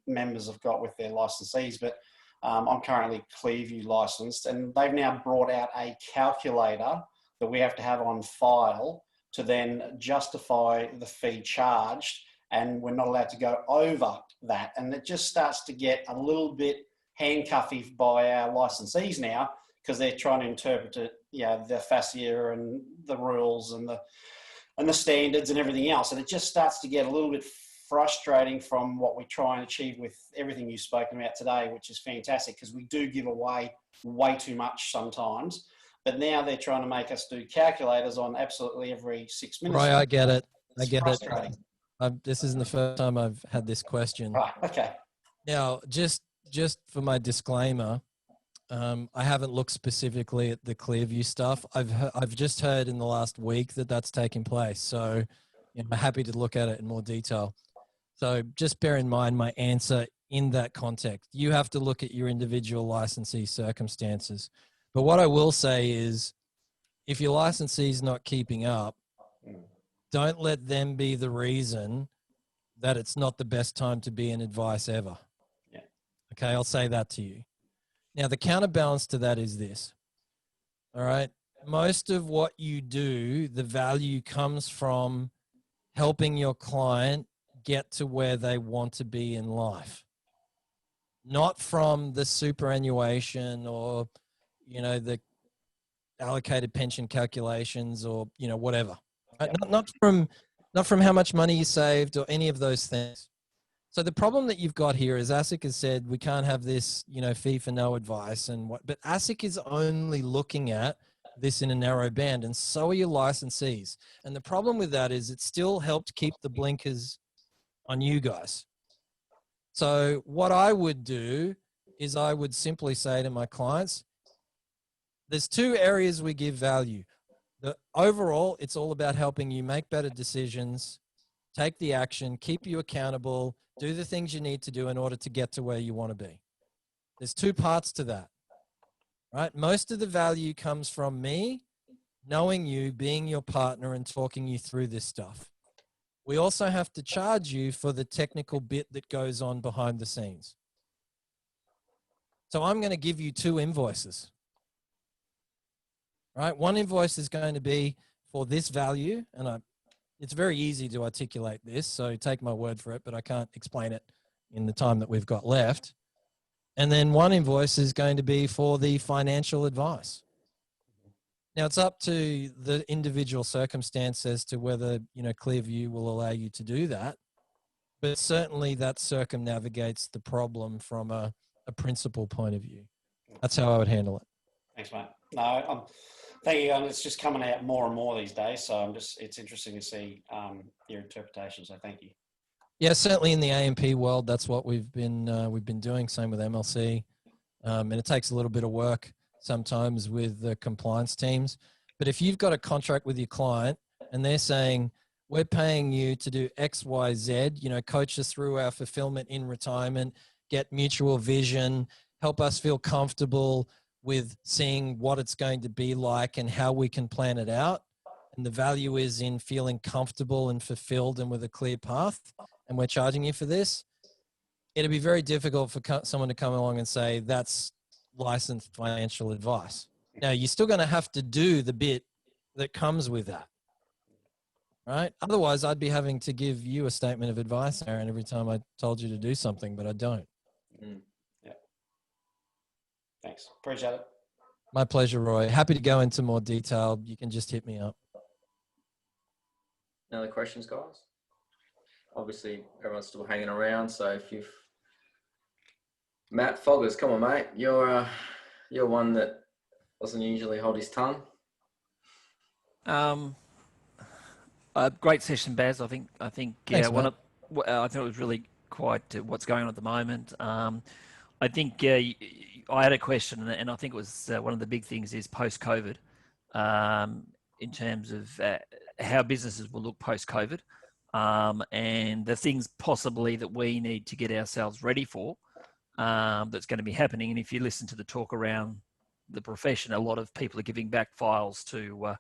members have got with their licensees. But I'm currently Clearview licensed, and they've now brought out a calculator that we have to have on file to then justify the fee charged, and we're not allowed to go over that. And it just starts to get a little bit handcuffy by our licensees now because they're trying to interpret it, you know, the fascia and the rules and the standards and everything else. And it just starts to get a little bit frustrating from what we try and achieve with everything you've spoken about today, which is fantastic because we do give away way too much sometimes. But now they're trying to make us do calculators on absolutely every 6 minutes. Right, I get it. I get frustrating. it. This isn't the first time I've had this question. Right. Okay. Now, just for my disclaimer, I haven't looked specifically at the Clearview stuff. I've just heard in the last week that that's taking place. So, I'm happy to look at it in more detail. So just bear in mind my answer in that context. You have to look at your individual licensee circumstances. But what I will say is, if your licensee is not keeping up, don't let them be the reason that it's not the best time to be in advice ever. Yeah. Okay, I'll say that to you. Now, the counterbalance to that is this. All right. Most of what you do, the value comes from helping your client get to where they want to be in life, not from the superannuation or, the allocated pension calculations or, whatever. Right? Yep. Not from how much money you saved or any of those things. So the problem that you've got here is ASIC has said we can't have this, fee for no advice but ASIC is only looking at this in a narrow band, and so are your licensees. And the problem with that is it still helped keep the blinkers on you guys. So what I would do is I would simply say to my clients, there's two areas we give value. Overall, it's all about helping you make better decisions, take the action, keep you accountable, do the things you need to do in order to get to where you want to be. There's two parts to that, right? Most of the value comes from me knowing you, being your partner, and talking you through this stuff. We also have to charge you for the technical bit that goes on behind the scenes. So I'm going to give you two invoices, right? One invoice is going to be for this value, and it's very easy to articulate this, so take my word for it, but I can't explain it in the time that we've got left. And then one invoice is going to be for the financial advice. Now, it's up to the individual circumstance as to whether, Clearview will allow you to do that. But certainly that circumnavigates the problem from a principal point of view. That's how I would handle it. Thanks, mate. No, thank you. It's just coming out more and more these days. So it's interesting to see your interpretation. So thank you. Yeah, certainly in the AMP world, that's what we've been doing. Same with MLC. And it takes a little bit of work sometimes with the compliance teams. But if you've got a contract with your client and they're saying, we're paying you to do X, Y, Z, coach us through our fulfillment in retirement, get mutual vision, help us feel comfortable with seeing what it's going to be like and how we can plan it out. And the value is in feeling comfortable and fulfilled and with a clear path. And we're charging you for this. It'd be very difficult for someone to come along and say, that's licensed financial advice. Now, you're still going to have to do the bit that comes with that, right? Otherwise, I'd be having to give you a statement of advice, Aaron, every time I told you to do something, but I don't. Yeah. Thanks. Appreciate it. My pleasure, Roy. Happy to go into more detail. You can just hit me up. Any other questions, guys? Obviously, everyone's still hanging around, so if you've... Matt Foggers, come on, mate. You're one that doesn't usually hold his tongue. Great session, Baz. I think Thanks, I thought it was really quite what's going on at the moment. I think I had a question, and I think it was one of the big things is post-COVID, in terms of how businesses will look post-COVID, and the things possibly that we need to get ourselves ready for. That's going to be happening. And if you listen to the talk around the profession, a lot of people are giving back files to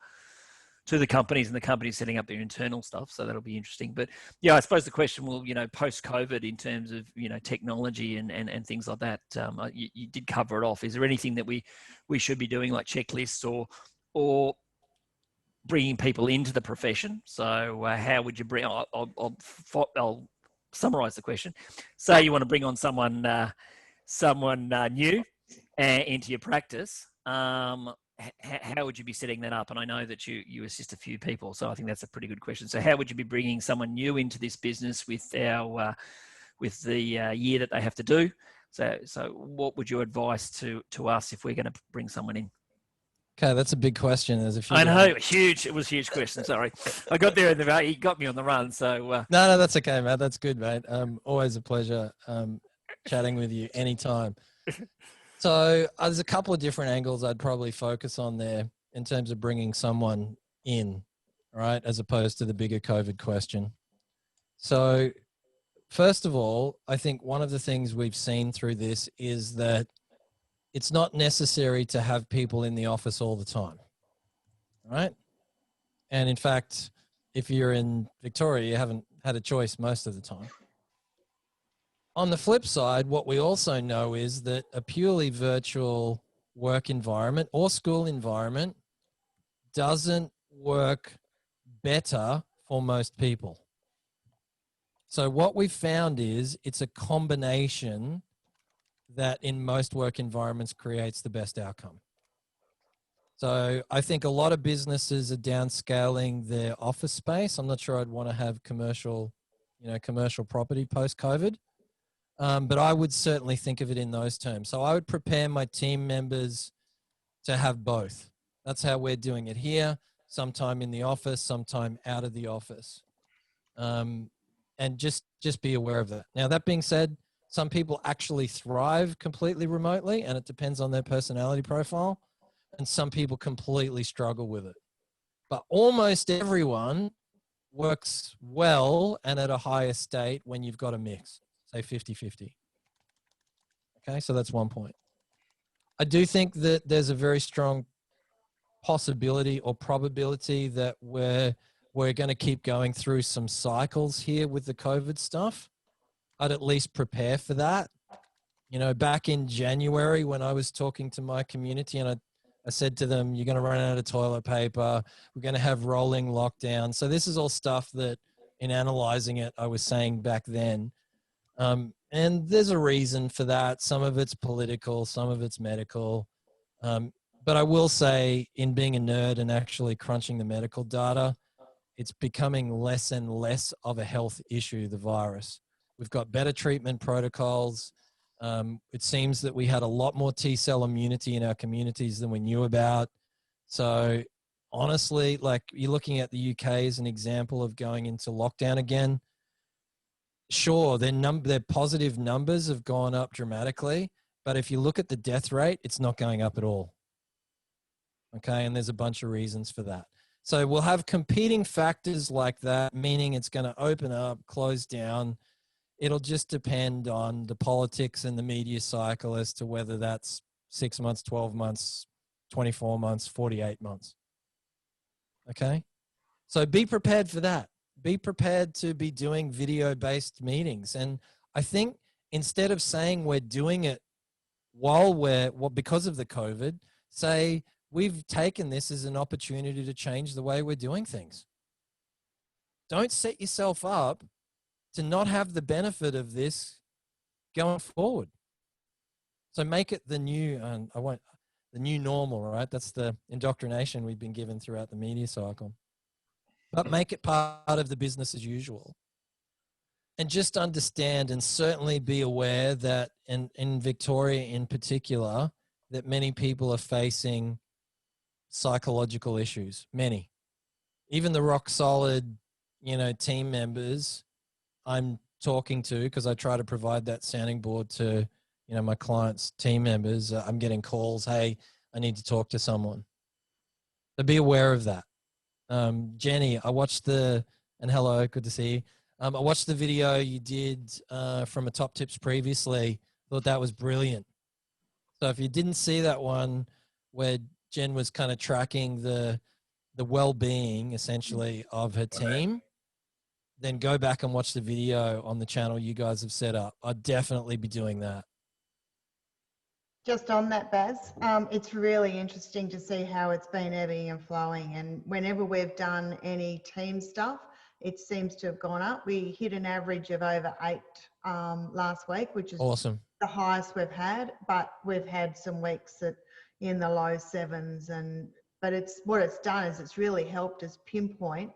the companies, and the companies setting up their internal stuff. So that'll be interesting. But yeah, I suppose the question will, post-COVID in terms of, technology and things like that, you did cover it off. Is there anything that we should be doing, like checklists or bringing people into the profession? So how would you bring, I'll summarize the question. Say you want to bring on someone new into your practice. How would you be setting that up? And I know that you assist a few people, so I think that's a pretty good question. So how would you be bringing someone new into this business with the year that they have to do? So what would your advice to us if we're going to bring someone in? Okay, that's a big question. There's a few. I know, huge. It was a huge question. Sorry, I got there in the he got me on the run. So No, that's okay, Matt. That's good, mate. Always a pleasure chatting with you anytime. So there's a couple of different angles I'd probably focus on there in terms of bringing someone in, right, as opposed to the bigger COVID question. So first of all, I think one of the things we've seen through this is that it's not necessary to have people in the office all the time, right? And in fact, if you're in Victoria, you haven't had a choice most of the time. On the flip side, what we also know is that a purely virtual work environment or school environment doesn't work better for most people. So what we've found is it's a combination that in most work environments creates the best outcome. So I think a lot of businesses are downscaling their office space. I'm not sure I'd want to have commercial property post-COVID. But I would certainly think of it in those terms. So I would prepare my team members to have both. That's how we're doing it here, sometime in the office, sometime out of the office. And just be aware of that. Now, that being said, some people actually thrive completely remotely, and it depends on their personality profile. And some people completely struggle with it. But almost everyone works well and at a higher state when you've got a mix, say 50-50. Okay, so that's one point. I do think that there's a very strong possibility or probability that we're going to keep going through some cycles here with the COVID stuff. I'd at least prepare for that. You know, back in January when I was talking to my community and I said to them, you're going to run out of toilet paper. We're going to have rolling lockdown. So this is all stuff that in analyzing it, I was saying back then. And there's a reason for that. Some of it's political, some of it's medical. But I will say in being a nerd and actually crunching the medical data, it's becoming less and less of a health issue, the virus. We've got better treatment protocols. It seems that we had a lot more T-cell immunity in our communities than we knew about. So honestly, like you're looking at the UK as an example of going into lockdown again. Sure, their positive numbers have gone up dramatically, but if you look at the death rate, it's not going up at all. Okay, and there's a bunch of reasons for that. So we'll have competing factors like that, meaning it's going to open up, close down. It'll just depend on the politics and the media cycle as to whether that's 6 months, 12 months, 24 months, 48 months. Okay, so be prepared for that. Be prepared to be doing video-based meetings. And I think instead of saying we're doing it because of the COVID, say we've taken this as an opportunity to change the way we're doing things. Don't set yourself up to not have the benefit of this going forward. So make it the new, the new normal, right? That's the indoctrination we've been given throughout the media cycle. But make it part of the business as usual. And just understand and certainly be aware that in Victoria in particular, that many people are facing psychological issues, many. Even the rock solid, team members I'm talking to, because I try to provide that sounding board to, my clients' team members. I'm getting calls, hey, I need to talk to someone. So be aware of that. Jenny, I watched and hello, good to see you. I watched the video you did from a Top Tips previously. Thought that was brilliant. So if you didn't see that one where Jen was kind of tracking the well-being essentially of her team, then go back and watch the video on the channel you guys have set up. I'd definitely be doing that. Just on that, Baz, it's really interesting to see how it's been ebbing and flowing. And whenever we've done any team stuff, it seems to have gone up. We hit an average of over 8 last week, which is awesome, the highest we've had. But we've had some weeks that in the low 7s. But what it's done is it's really helped us pinpoint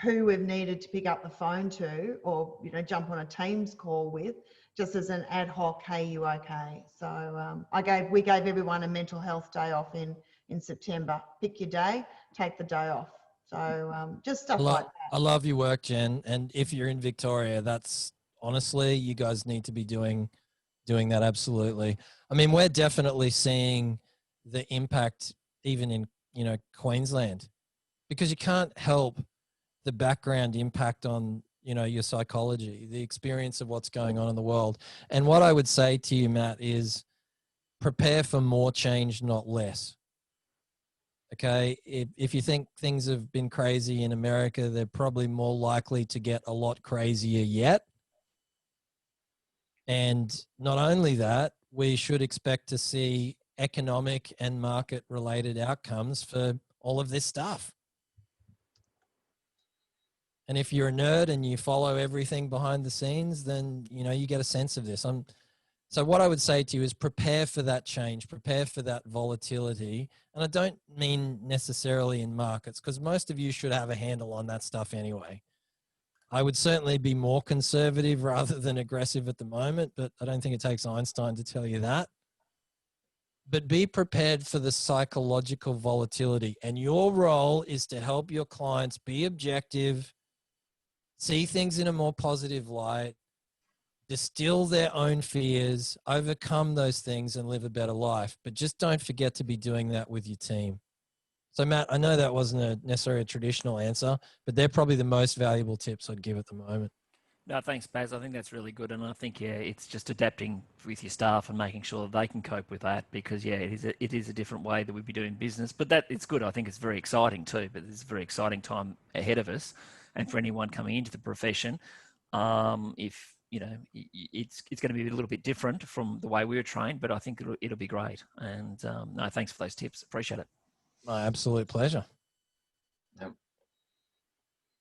who we've needed to pick up the phone to, or jump on a Teams call with, just as an ad hoc, hey, you okay? So we gave everyone a mental health day off in in September. Pick your day, take the day off. So just stuff like that. I love your work, Jen. And if you're in Victoria, that's honestly, you guys need to be doing that. Absolutely. I mean, we're definitely seeing the impact even in, Queensland, because you can't help the background impact on, your psychology, the experience of what's going on in the world. And what I would say to you, Matt, is prepare for more change, not less. Okay. If you think things have been crazy in America, they're probably more likely to get a lot crazier yet. And not only that, we should expect to see economic and market related outcomes for all of this stuff. And if you're a nerd and you follow everything behind the scenes, then, you get a sense of this. So what I would say to you is prepare for that change, prepare for that volatility. And I don't mean necessarily in markets, because most of you should have a handle on that stuff anyway. I would certainly be more conservative rather than aggressive at the moment, but I don't think it takes Einstein to tell you that. But be prepared for the psychological volatility. And your role is to help your clients be objective, see things in a more positive light, distill their own fears, overcome those things, and live a better life. But just don't forget to be doing that with your team. So, Matt, I know that wasn't necessarily a traditional answer, but they're probably the most valuable tips I'd give at the moment. No, thanks, Baz. I think that's really good. And I think, it's just adapting with your staff and making sure that they can cope with that, because, it is a different way that we'd be doing business. But it's good. I think it's very exciting too, but it's a very exciting time ahead of us. And for anyone coming into the profession, if, it's going to be a little bit different from the way we were trained, but I think it'll be great. And no, thanks for those tips. Appreciate it. My absolute pleasure. Yep.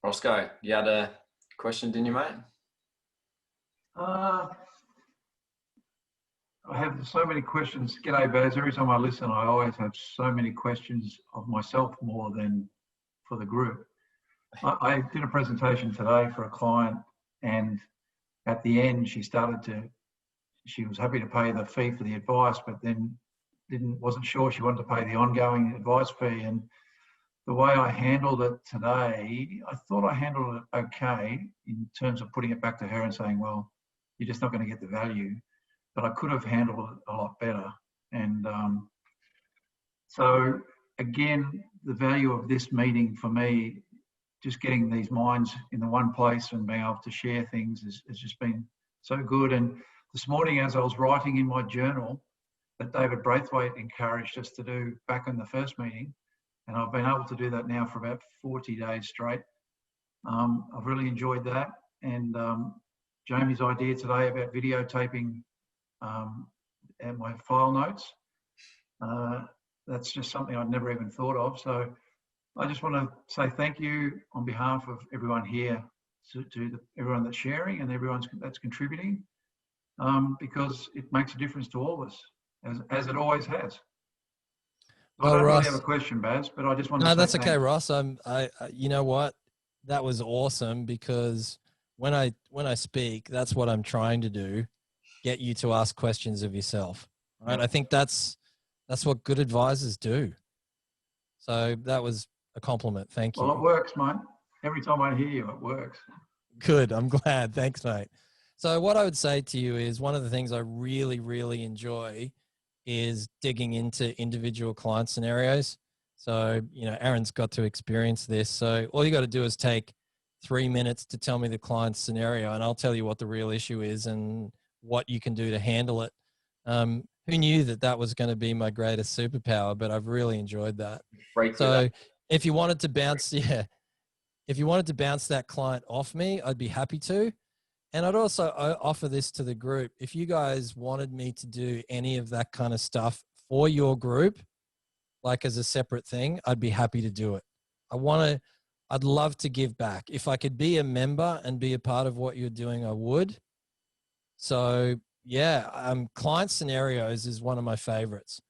Roscoe, you had a question, didn't you, mate? I have so many questions. G'day, Baz. Every time I listen, I always have so many questions of myself more than for the group. I did a presentation today for a client, and at the end, she was happy to pay the fee for the advice, but then wasn't sure she wanted to pay the ongoing advice fee. And the way I handled it today, I thought I handled it okay in terms of putting it back to her and saying, well, you're just not going to get the value. But I could have handled it a lot better. And so again, the value of this meeting for me, just getting these minds in the one place and being able to share things has just been so good. And this morning, as I was writing in my journal that David Braithwaite encouraged us to do back in the first meeting, and I've been able to do that now for about 40 days straight. I've really enjoyed that. And Jamie's idea today about videotaping and my file notes, that's just something I'd never even thought of. So I just want to say thank you on behalf of everyone here, to everyone that's sharing and everyone that's contributing, because it makes a difference to all of us, as it always has. Well, I don't Ross, really have a question, Baz, but I just want to say that's okay, thanks. Ross. You know what? That was awesome, because when I speak, that's what I'm trying to do, get you to ask questions of yourself. Right? I think that's what good advisors do. So that was a compliment. Thank you. Well, it works, mate. Every time I hear you, it works. Good. I'm glad. Thanks, mate. So what I would say to you is, one of the things I really, really enjoy is digging into individual client scenarios. So, Aaron's got to experience this. So all you got to do is take 3 minutes to tell me the client's scenario, and I'll tell you what the real issue is and what you can do to handle it. Who knew that was going to be my greatest superpower, but I've really enjoyed that. So if you wanted to bounce, if you wanted to bounce that client off me, I'd be happy to. And I'd also offer this to the group. If you guys wanted me to do any of that kind of stuff for your group, like as a separate thing, I'd be happy to do it. I'd love to give back. If I could be a member and be a part of what you're doing, I would. So client scenarios is one of my favorites.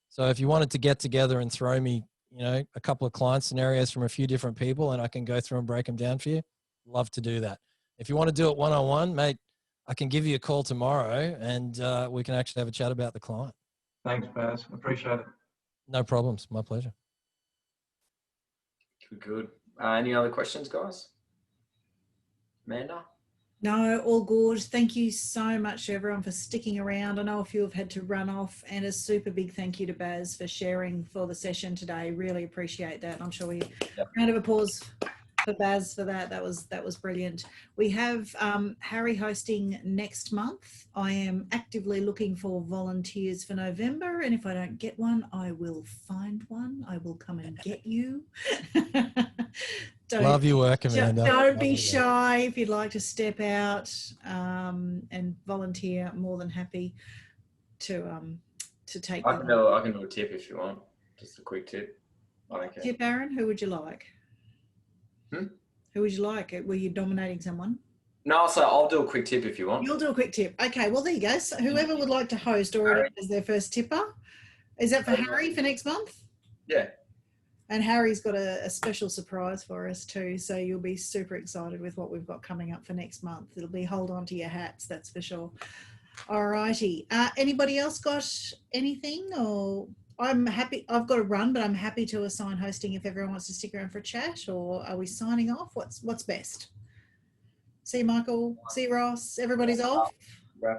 So if you wanted to get together and throw me, a couple of client scenarios from a few different people, and I can go through and break them down for you, love to do that. If you want to do it one-on-one, mate, I can give you a call tomorrow, and we can actually have a chat about the client. Thanks, Baz. Appreciate it. No problems. My pleasure. Good. Any other questions, guys? Amanda? No, all good. Thank you so much to everyone for sticking around. I know a few have had to run off, and a super big thank you to Baz for sharing for the session today. Really appreciate that. I'm sure round of applause for Baz for that. That was brilliant. We have Harry hosting next month. I am actively looking for volunteers for November, and if I don't get one, I will find one. I will come and get you. Love your work, Amanda. Don't be shy. If you'd like to step out and volunteer, I'm more than happy to take I that. can do a tip if you want. Just a quick tip. I don't care. Tip, Aaron, who would you like? Who would you like? Were you dominating someone? No, so I'll do a quick tip if you want. You'll do a quick tip. Okay, well, there you go. So whoever would like to host already has their first tipper. Is that for Harry for next month? Yeah. And Harry's got a special surprise for us too. So you'll be super excited with what we've got coming up for next month. It'll be hold on to your hats, that's for sure. All righty. Anybody else got anything? Or I'm happy. I've got to run, but I'm happy to assign hosting if everyone wants to stick around for a chat. Or are we signing off? What's best? See you, Michael. See you, Ross. Everybody's off.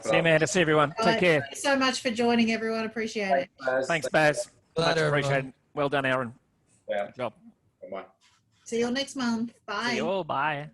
See you, Amanda. See everyone. Take care. Thanks so much for joining, everyone. Appreciate it. Thanks, Baz. Much Later, appreciated. everyone. Well done, Aaron. Yeah. Good job. Bye. See you all next month. Bye. See you all. Bye.